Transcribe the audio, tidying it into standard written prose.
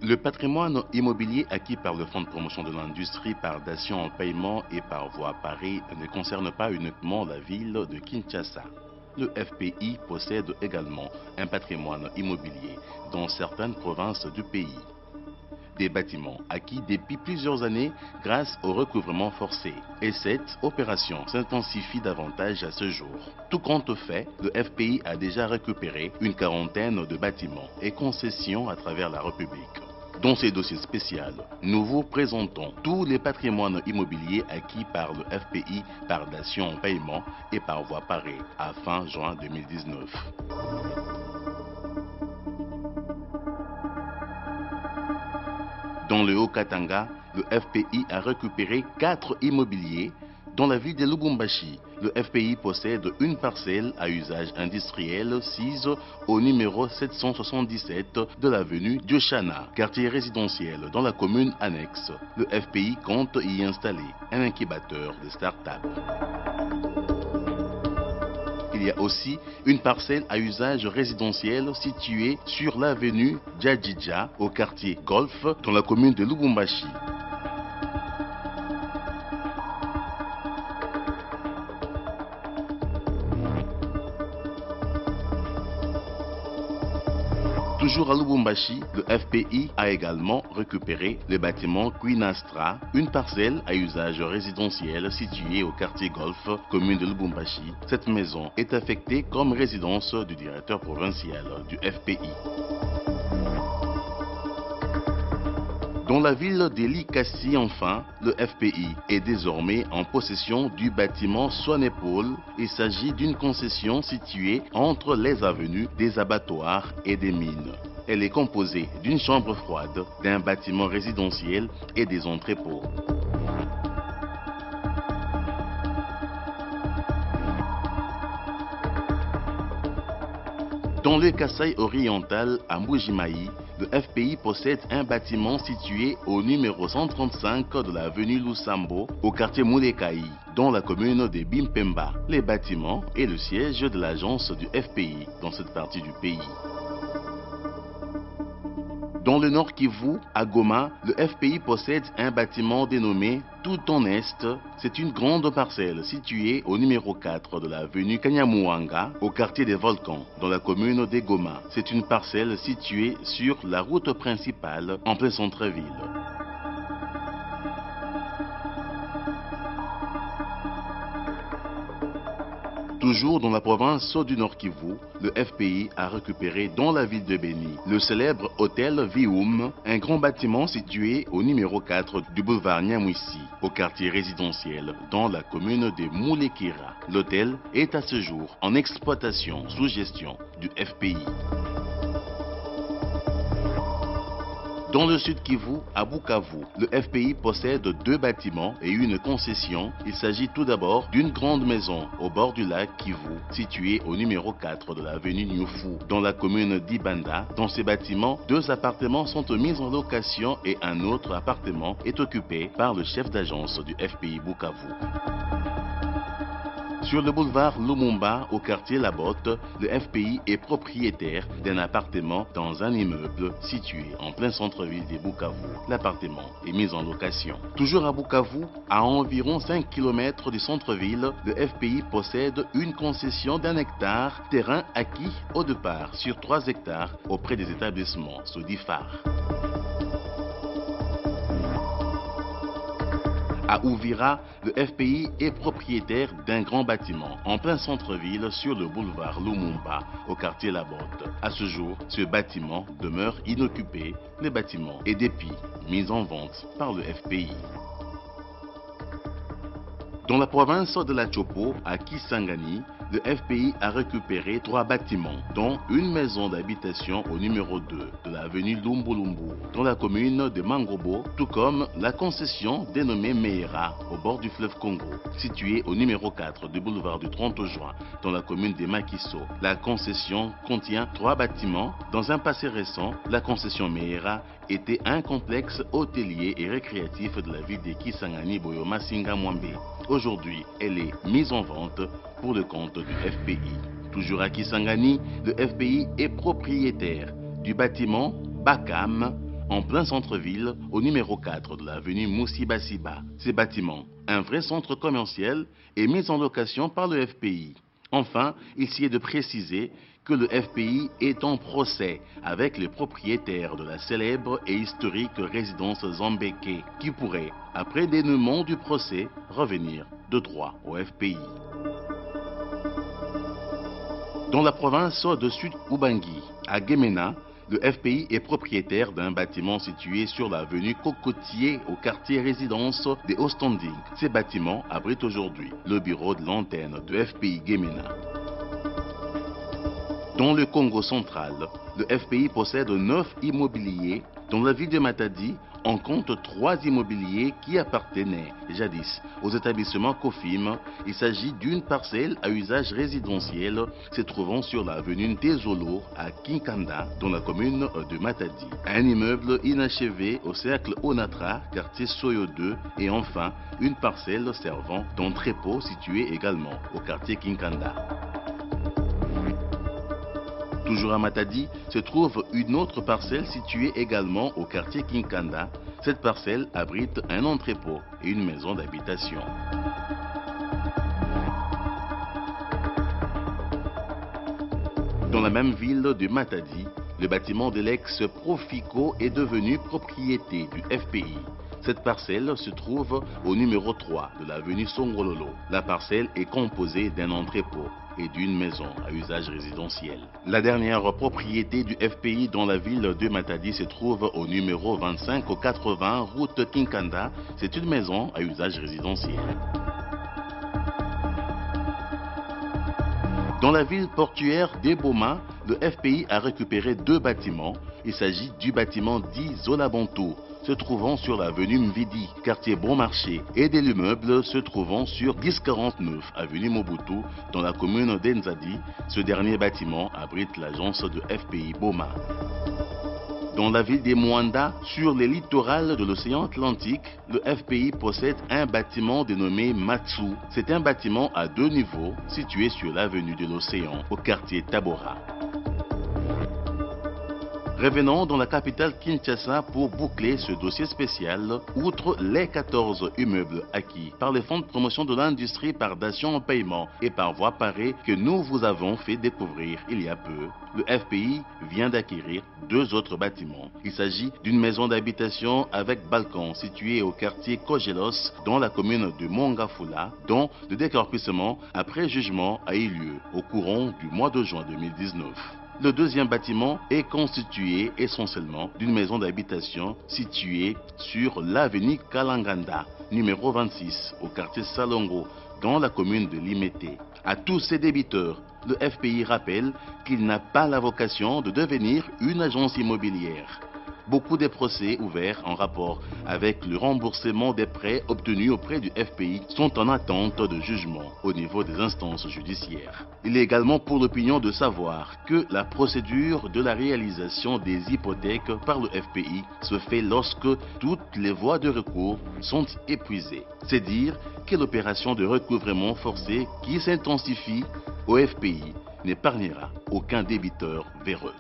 Le patrimoine immobilier acquis par le Fonds de promotion de l'industrie par dations en paiement et par voie Paris ne concerne pas uniquement la ville de Kinshasa. Le FPI possède également un patrimoine immobilier dans certaines provinces du pays. Des bâtiments acquis depuis plusieurs années grâce au recouvrement forcé. Et cette opération s'intensifie davantage à ce jour. Tout compte fait, le FPI a déjà récupéré une quarantaine de bâtiments et concessions à travers la République. Dans ces dossiers spéciaux, nous vous présentons tous les patrimoines immobiliers acquis par le FPI par dations en paiement et par voie Paris à fin juin 2019. Dans le Haut-Katanga, le FPI a récupéré 4 immobiliers. Dans la ville de Lubumbashi, le FPI possède une parcelle à usage industriel sise au numéro 777 de l'avenue Diochana, quartier résidentiel dans la commune annexe. Le FPI compte y installer un incubateur de start-up. Il y a aussi une parcelle à usage résidentiel située sur l'avenue Djadjidja au quartier Golf dans la commune de Lubumbashi. Toujours à Lubumbashi, le FPI a également récupéré le bâtiment Queen Astra, une parcelle à usage résidentiel située au quartier Golf, commune de Lubumbashi. Cette maison est affectée comme résidence du directeur provincial du FPI. Dans la ville d'Elikassi, enfin, le FPI est désormais en possession du bâtiment Swanepoel. Il s'agit d'une concession située entre les avenues des abattoirs et des mines. Elle est composée d'une chambre froide, d'un bâtiment résidentiel et des entrepôts. Dans le Kasaï oriental à Mbujimayi, le FPI possède un bâtiment situé au numéro 135 de l'avenue Lusambo, au quartier Moulekai, dans la commune de Bimpemba. Les bâtiments est le siège de l'agence du FPI dans cette partie du pays. Dans le Nord Kivu, à Goma, le FPI possède un bâtiment dénommé Tout en Est. C'est une grande parcelle située au numéro 4 de l'avenue Kanyamuanga, au quartier des Volcans, dans la commune de Goma. C'est une parcelle située sur la route principale en plein centre-ville. Toujours dans la province du Nord Kivu, le FPI a récupéré dans la ville de Beni le célèbre hôtel Vium, un grand bâtiment situé au numéro 4 du boulevard Nyamwisi, au quartier résidentiel dans la commune de Moulekira. L'hôtel est à ce jour en exploitation sous gestion du FPI. Dans le sud Kivu, à Bukavu, le FPI possède 2 bâtiments et une concession. Il s'agit tout d'abord d'une grande maison au bord du lac Kivu, située au numéro 4 de l'avenue Nyufu, dans la commune d'Ibanda. Dans ces bâtiments, 2 appartements sont mis en location et un autre appartement est occupé par le chef d'agence du FPI Bukavu. Sur le boulevard Lumumba, au quartier Labotte, le FPI est propriétaire d'un appartement dans un immeuble situé en plein centre-ville de Bukavu. L'appartement est mis en location. Toujours à Bukavu, à environ 5 km du centre-ville, le FPI possède une concession d'1 hectare, terrain acquis au départ sur 3 hectares auprès des établissements Sodifar. À Ouvira, le FPI est propriétaire d'un grand bâtiment en plein centre-ville sur le boulevard Lumumba, au quartier Labotte. À ce jour, ce bâtiment demeure inoccupé. Le bâtiment est depuis mis en vente par le FPI. Dans la province de la Chopo, à Kisangani, le FPI a récupéré 3 bâtiments, dont une maison d'habitation au numéro 2 de l'avenue Lumbulumbu, dans la commune de Mangobo, tout comme la concession dénommée Meira, au bord du fleuve Congo, située au numéro 4 du boulevard du 30 juin, dans la commune de Makiso. La concession contient 3 bâtiments. Dans un passé récent, la concession Meira était un complexe hôtelier et récréatif de la ville de Kisangani Boyoma Singa Mwambe. Aujourd'hui, elle est mise en vente pour le compte du FPI. Toujours à Kisangani, le FPI est propriétaire du bâtiment Bakam en plein centre-ville, au numéro 4 de l'avenue Moussi-Bassiba. Ces bâtiments, un vrai centre commercial, est mis en location par le FPI. Enfin, il s'y est de préciser que le FPI est en procès avec les propriétaires de la célèbre et historique résidence Zambeke, qui pourraient, après dénouement du procès, revenir de droit au FPI. Dans la province de Sud-Ubangi, à Gemena, le FPI est propriétaire d'un bâtiment situé sur l'avenue Cocotier au quartier résidence des Hauts-Standing. Ces bâtiments abritent aujourd'hui le bureau de l'antenne de FPI Gemena. Dans le Congo central, le FPI possède 9 immobiliers. Dans la ville de Matadi, on compte 3 immobiliers qui appartenaient jadis aux établissements COFIM. Il s'agit d'une parcelle à usage résidentiel se trouvant sur l'avenue Ntezolo à Kinkanda, dans la commune de Matadi. Un immeuble inachevé au cercle Onatra, quartier Soyo 2, et enfin une parcelle servant d'entrepôt située également au quartier Kinkanda. Toujours à Matadi, se trouve une autre parcelle située également au quartier Kinkanda. Cette parcelle abrite un entrepôt et une maison d'habitation. Dans la même ville de Matadi, le bâtiment de l'ex-Profico est devenu propriété du FPI. Cette parcelle se trouve au numéro 3 de l'avenue Songololo. La parcelle est composée d'un entrepôt et d'une maison à usage résidentiel. La dernière propriété du FPI dans la ville de Matadi se trouve au numéro 25 au 80 route Kinkanda. C'est une maison à usage résidentiel. Dans la ville portuaire d'Eboma, le FPI a récupéré 2 bâtiments. Il s'agit du bâtiment dit Zolabonto, se trouvant sur l'avenue Mvidi, quartier Bon Marché, et de l'immeuble se trouvant sur 1049 avenue Mobutu, dans la commune d'Enzadi. Ce dernier bâtiment abrite l'agence de FPI Boma. Dans la ville de Mwanda, sur les littorales de l'océan Atlantique, le FPI possède un bâtiment dénommé Matsu. C'est un bâtiment à 2 niveaux, situé sur l'avenue de l'océan, au quartier Tabora. Revenons dans la capitale Kinshasa pour boucler ce dossier spécial. Outre les 14 immeubles acquis par les fonds de promotion de l'industrie par dations en paiement et par voie parée que nous vous avons fait découvrir il y a peu, le FPI vient d'acquérir 2 autres bâtiments. Il s'agit d'une maison d'habitation avec balcon située au quartier Kogelos dans la commune de Mongafula, dont le décorpissement après jugement a eu lieu au courant du mois de juin 2019. Le deuxième bâtiment est constitué essentiellement d'une maison d'habitation située sur l'avenue Kalanganda, numéro 26, au quartier Salongo, dans la commune de Limete. À tous ces débiteurs, le FPI rappelle qu'il n'a pas la vocation de devenir une agence immobilière. Beaucoup des procès ouverts en rapport avec le remboursement des prêts obtenus auprès du FPI sont en attente de jugement au niveau des instances judiciaires. Il est également pour l'opinion de savoir que la procédure de la réalisation des hypothèques par le FPI se fait lorsque toutes les voies de recours sont épuisées. C'est dire que l'opération de recouvrement forcé qui s'intensifie au FPI n'épargnera aucun débiteur véreux.